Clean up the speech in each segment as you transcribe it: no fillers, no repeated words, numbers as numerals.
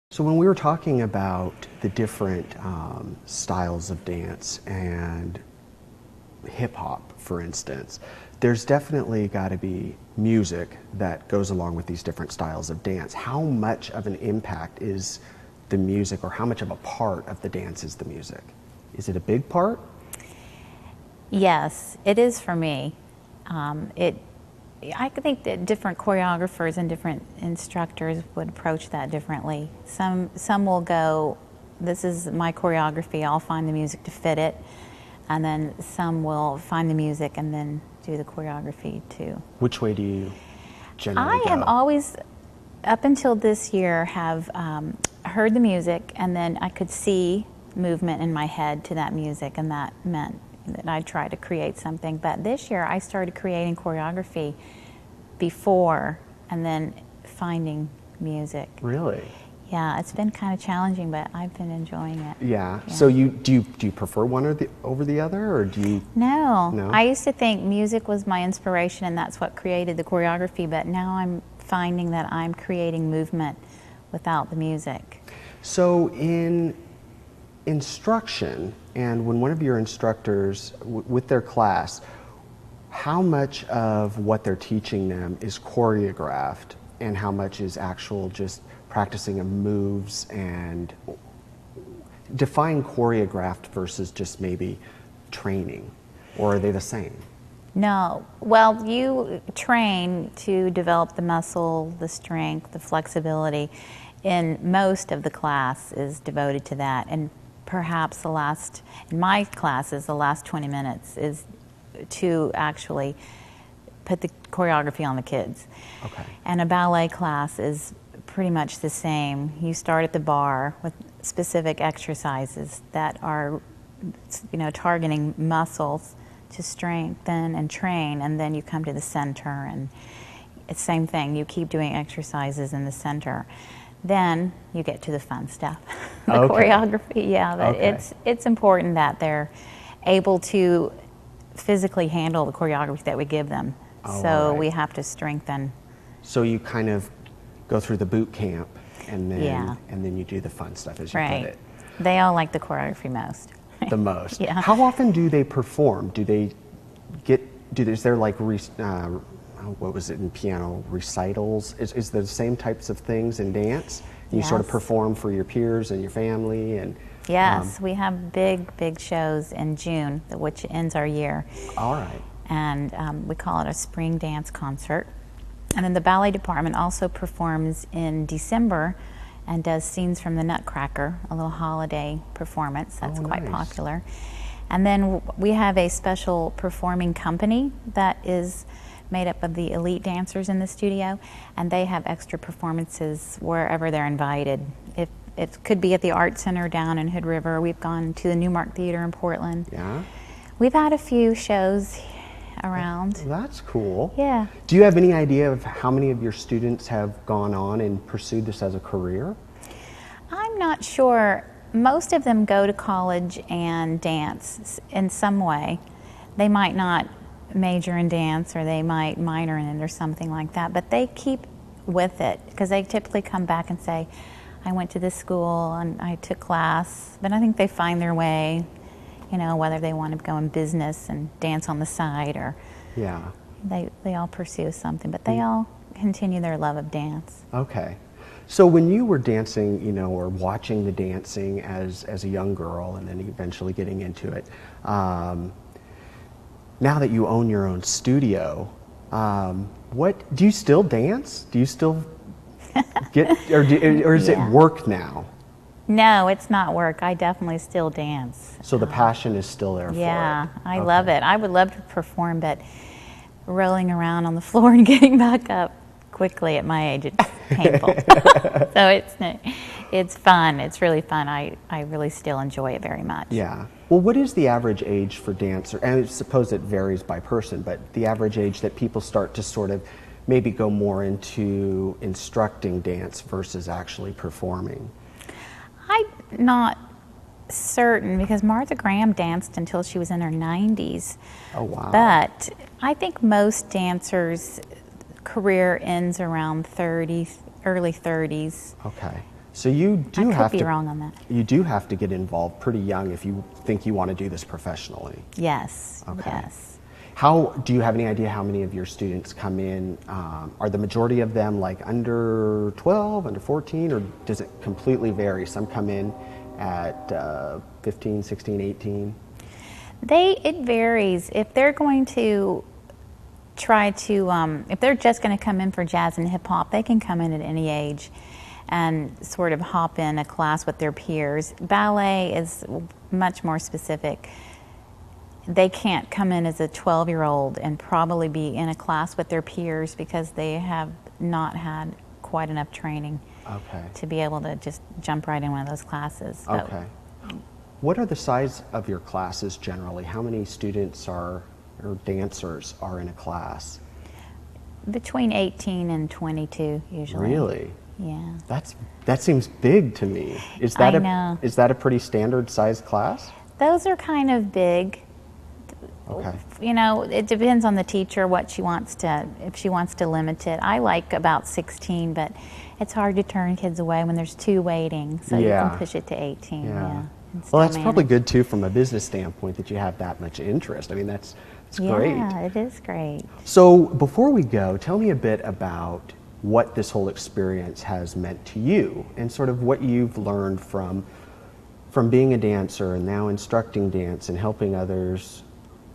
So when we were talking about the different styles of dance and hip hop, for instance, there's definitely got to be music that goes along with these different styles of dance. How much of an impact is the music, or how much of a part of the dance is the music? Is it a big part? Yes, it is for me. I think that different choreographers and different instructors would approach that differently. Some will go, this is my choreography, I'll find the music to fit it. And then some will find the music and then do the choreography too. Which way do you generally I go? have always, up until this year, have heard the music, and then I could see movement in my head to that music, and that meant that I'd try to create something. But this year I started creating choreography before and then finding music. Really? Yeah, it's been kind of challenging, but I've been enjoying it. Yeah. So do you prefer one over the other, or do you? No. No? I used to think music was my inspiration and that's what created the choreography, but now I'm finding that I'm creating movement without the music. So in instruction, and when one of your instructors, with their class, how much of what they're teaching them is choreographed and how much is actual just practicing of moves? And define choreographed versus just maybe training, or are they the same? No. Well, you train to develop the muscle, the strength, the flexibility, and most of the class is devoted to that. And perhaps in my classes, the last 20 minutes is to actually put the choreography on the kids. Okay. And a ballet class is pretty much the same. You start at the bar with specific exercises that are, targeting muscles to strengthen and train, and then you come to the center, and it's the same thing. You keep doing exercises in the center. Then you get to the fun stuff, the choreography. Yeah, but it's important that they're able to physically handle the choreography that we give them. So we have to strengthen. So you kind of go through the boot camp, and then you do the fun stuff, as you put it. They all like the choreography most. The most. Yeah. How often do they perform? Is there like what was it in piano, recitals? Is there the same types of things in dance? You sort of perform for your peers and your family, and yes, we have big shows in June, which ends our year. All right. And we call it a spring dance concert. And then the ballet department also performs in December and does Scenes from the Nutcracker, a little holiday performance that's quite popular. And then we have a special performing company that is made up of the elite dancers in the studio, and they have extra performances wherever they're invited. It could be at the Art Center down in Hood River. We've gone to the Newmark Theater in Portland. Yeah. We've had a few shows around. That's cool. Yeah. Do you have any idea of how many of your students have gone on and pursued this as a career? I'm not sure. Most of them go to college and dance in some way. They might not major in dance, or they might minor in it or something like that, but they keep with it because they typically come back and say, I went to this school and I took class, but I think they find their way, whether they want to go in business and dance on the side, or they all pursue something, but they all continue their love of dance. Okay. So when you were dancing, or watching the dancing as a young girl and then eventually getting into it, now that you own your own studio, what do you still dance? Do you still or is it work now? No, it's not work. I definitely still dance. So the passion is still there for it? Yeah, I love it. I would love to perform, but rolling around on the floor and getting back up quickly at my age, it's painful. So it's fun. It's really fun. I really still enjoy it very much. Yeah. Well, what is the average age for dancer? And I suppose it varies by person, but the average age that people start to sort of maybe go more into instructing dance versus actually performing? I'm not certain, because Martha Graham danced until she was in her 90s. Oh, wow. But I think most dancers' career ends around 30, early 30s. Okay. So you do I have could to be wrong on that. You do have to get involved pretty young if you think you want to do this professionally. Yes. Okay. Yes. How do you have any idea how many of your students come in? Are the majority of them like under 12, under 14, or does it completely vary? Some come in at 15, 16, 18. It varies. If they're going to try to, if they're just going to come in for jazz and hip hop, they can come in at any age and sort of hop in a class with their peers. Ballet is much more specific. They can't come in as a 12-year-old and probably be in a class with their peers because they have not had quite enough training to be able to just jump right in one of those classes. Okay. What are the size of your classes generally? How many students or dancers are in a class? Between 18 and 22 usually. Really? Yeah. That seems big to me. Is that I know. Is that a pretty standard size class? Those are kind of big. Okay. You know, it depends on the teacher what she wants to, if she wants to limit it. I like about 16, but it's hard to turn kids away when there's 2 waiting, so you can push it to 18. Yeah. Well, that's probably good too from a business standpoint that you have that much interest. I mean, that's great. Yeah, it is great. So before we go, tell me a bit about what this whole experience has meant to you and sort of what you've learned from being a dancer and now instructing dance and helping others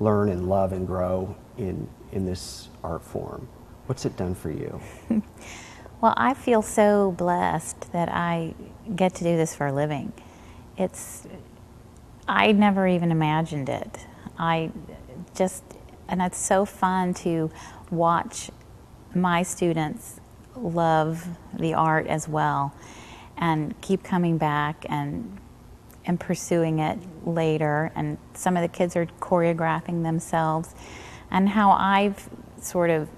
learn and love and grow in this art form. What's it done for you? Well, I feel so blessed that I get to do this for a living. I never even imagined it. And it's so fun to watch my students love the art as well and keep coming back and pursuing it later. And some of the kids are choreographing themselves, and how I've sort of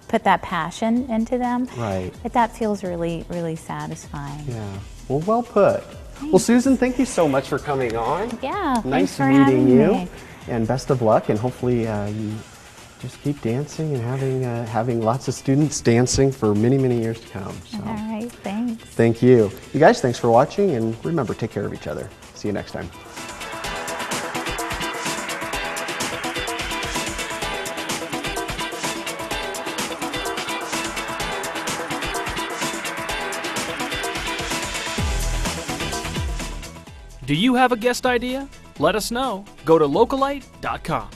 put that passion into them. Right. That feels really, really satisfying. Yeah. Well put. Thanks. Well, Susan, thank you so much for coming on. Yeah. Nice thanks for meeting having you. me. And best of luck, and hopefully you just keep dancing and having lots of students dancing for many, many years to come. So. All right, thanks. Thank you. You guys, thanks for watching, and remember, take care of each other. See you next time. Do you have a guest idea? Let us know. Go to localite.com.